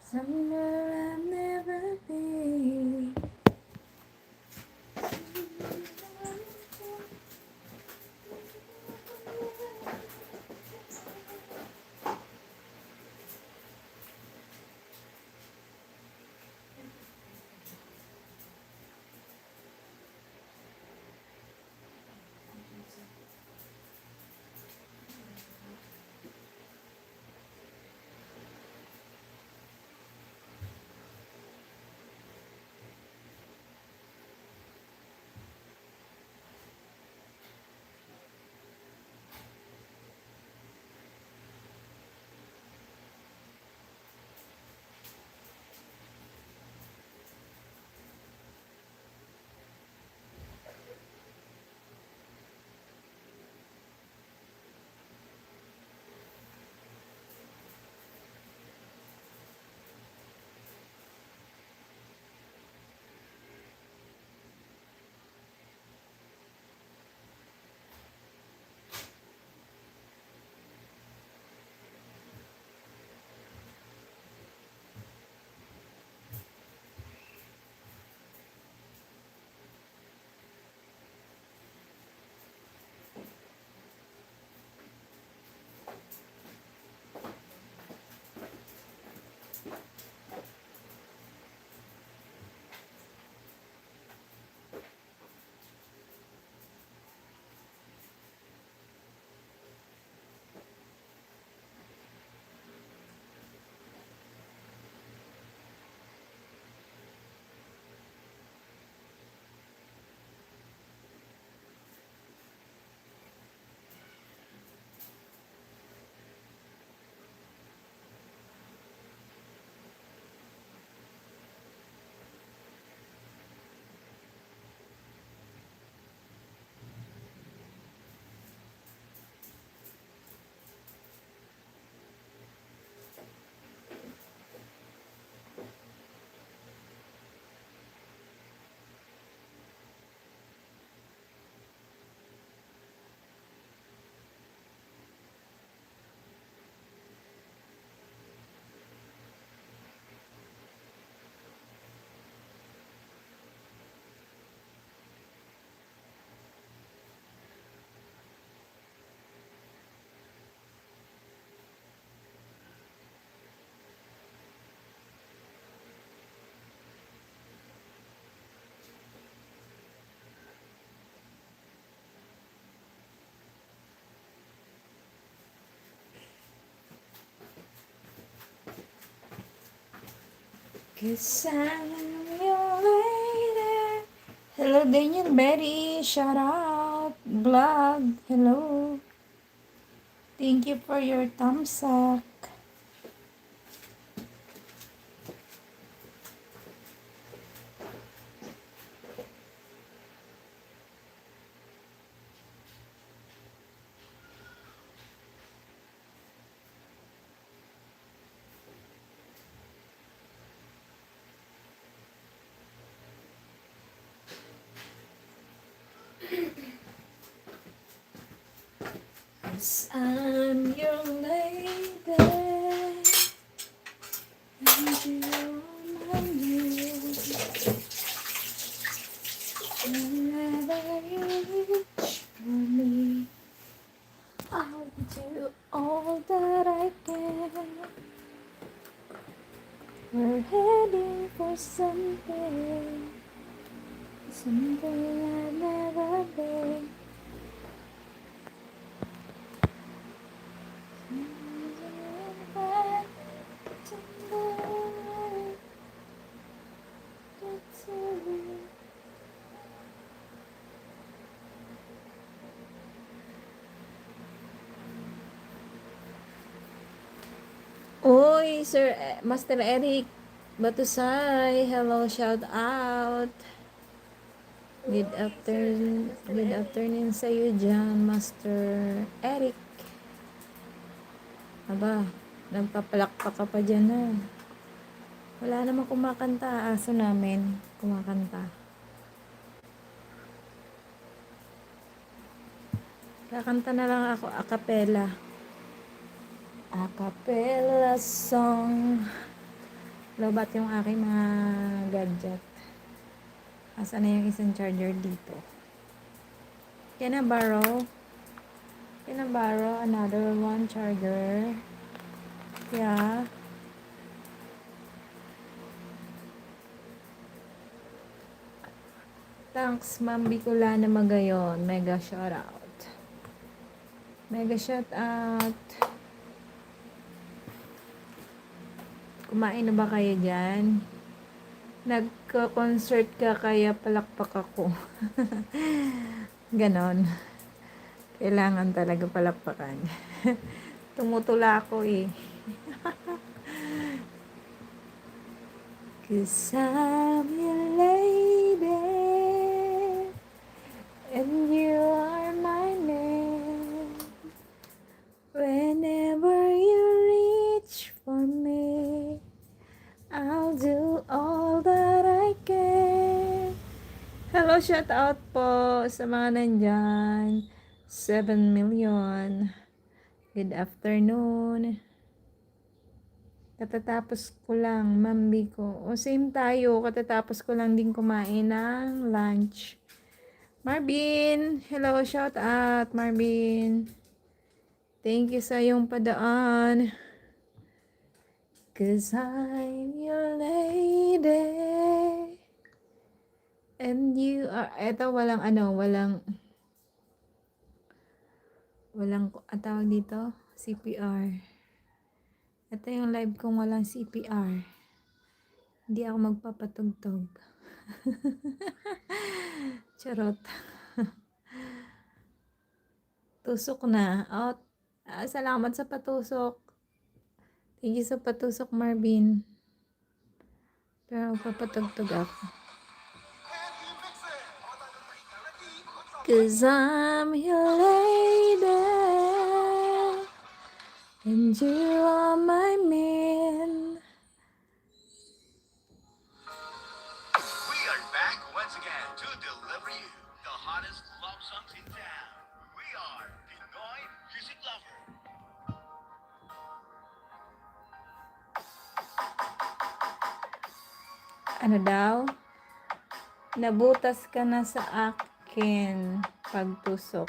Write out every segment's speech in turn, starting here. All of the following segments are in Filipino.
Somewhere I'll never be. Cause I'm your lady. Hello, Daniel Berry. Shout out. Vlog. Hello. Thank you for your thumbs up. Cause I'm your lady. And you're my lady. Whenever you reach for me, I'll do all that I can. We're heading for something, something I've never been. Uy, Sir Master Eric Batusay, hello, shout out. Good afternoon sa iyo dyan, Master Eric. Aba, nagpapalakpak ka pa dyan na. Wala namang kumakanta, aso namin kumakanta. Kakanta na lang ako a cappella. A cappella song. Lobat yung aking mga gadget. Asan na yung isang charger dito? Can I borrow? Can I borrow another one charger? Yeah. Thanks, Ma'am Bicolana Magayon. Mega shout out. Mega shout out. Kumain na ba kayo dyan? Nagka-concert ka kaya palakpak ako. Ganon. Kailangan talaga palakpakan. Tumutula ako eh. 'Cause I'm your lady and you are my man. Whenever you reach for me, I'll do all that I can. Hello, shout out po sa mga nandyan. 7 million. Good afternoon. Katatapos ko lang, Mambi ko. O same tayo, katatapos ko lang din kumain ng lunch. Marvin, hello, shout out, Marvin. Thank you sa iyong padaan. 'Cause I'm your lady. And you are, eto walang ang tawag dito, CPR. Ito yung live kong walang CPR. Hindi ako magpapatugtog. Charot. Tusok na. Oh, salamat sa patusok. Thank you sa patusok, Marvin. Pero magpapatugtog ako. 'Cause I'm your lady and you are my man. We are back once again to deliver you the hottest love songs in town. We are Pinoy Music Lover. Ano daw? Nabutas ka na sa akin pagtusok.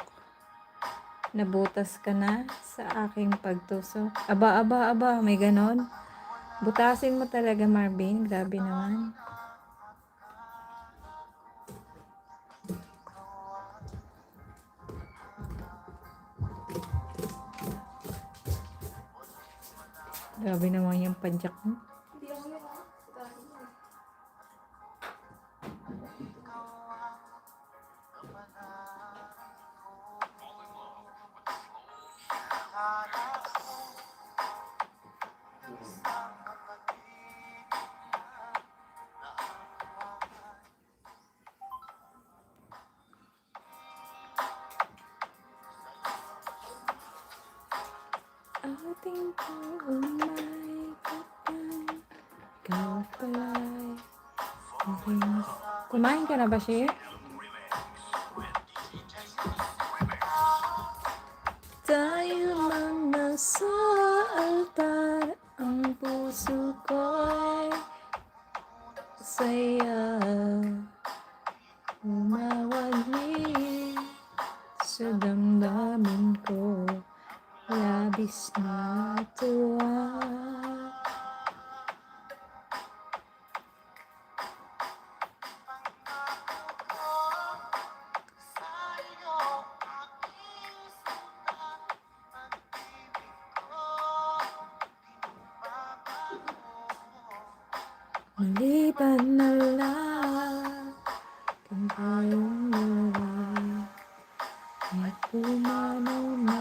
Nabutas ka na sa aking pagtusok. Aba, may ganon. Butasin mo talaga, Marvin. Grabe naman. Grabe naman yung padyak mo. Ating umay kapag ikaw pala'y okay. Kumain ka na ba, Shea? Tayo mang nasa altar, ang puso ko'y saya. Umawagli sa damdamin ko, labis na tuwa. Maliban na lang kung tayong dalawa ay pumanaw na.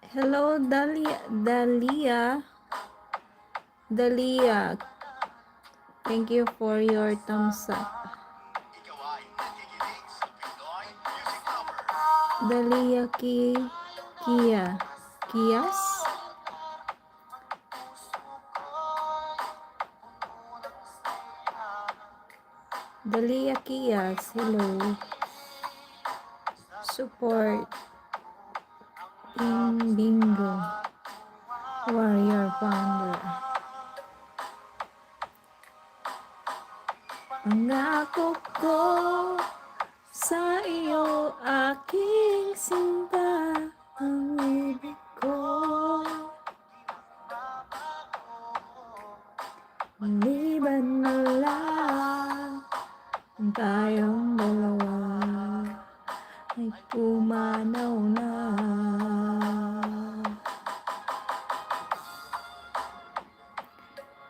Hello, Dalia. Thank you for your thumbs up. Ikaw ay nakikinig sa Pinoy Music Lover. Dalia Kias? Dalia Kias, hello. Support. Team Bingo. Warrior Founder. Pangako ko sa iyo, aking sinta, ang ibig ko. Maliban na lang tayong dalawa ay pumanaw na.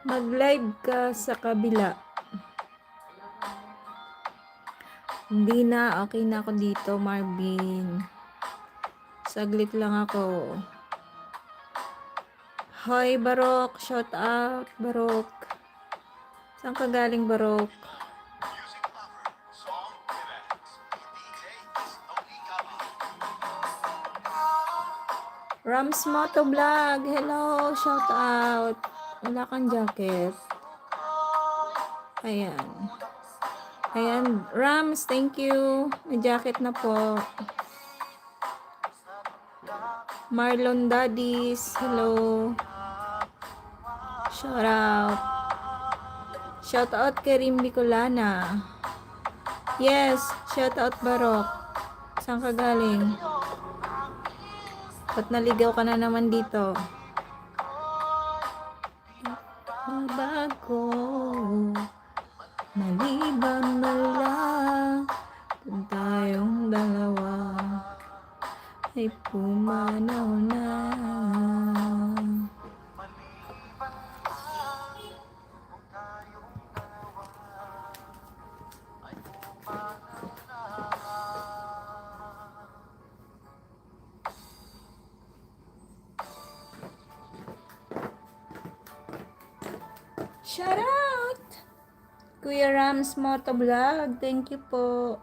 Mag-live ka sa kabila. Hindi na, okay na ako dito, Marvin. Saglit lang ako. Hoy, Barok. Shout out, Barok. Saan ka galing, Barok? Music Lover. Song Lyrics. DJ is Tony Gama. Rams Moto Vlog. Hello, shout out. Wala kang jacket. Ayan. Ayan, Rams, thank you. May jacket na po. Marlon Daddies, hello. Shout out. Shout out kay Rim Bicolana. Yes, shout out Barok. Saan ka galing? Ba't naligaw ka na naman dito? Bago maliban na lang kung tayong dalawa ay pumanaw na. Shout out! Kuya Rams Motovlog, thank you po.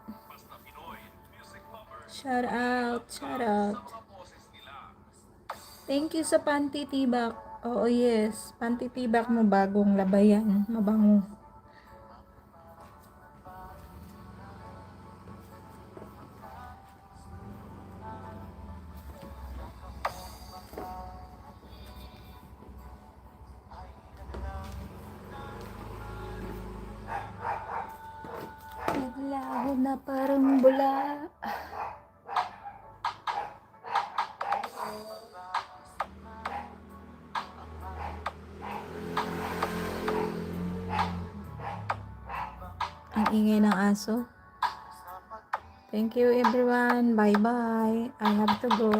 Shout out, shout out. Thank you sa pantitibak. Oo, yes. Pantitibak mo bagong labayan. Mabango. Naglaho na parang bula. Ang ingay ng aso. Thank you everyone. Bye bye. I have to go.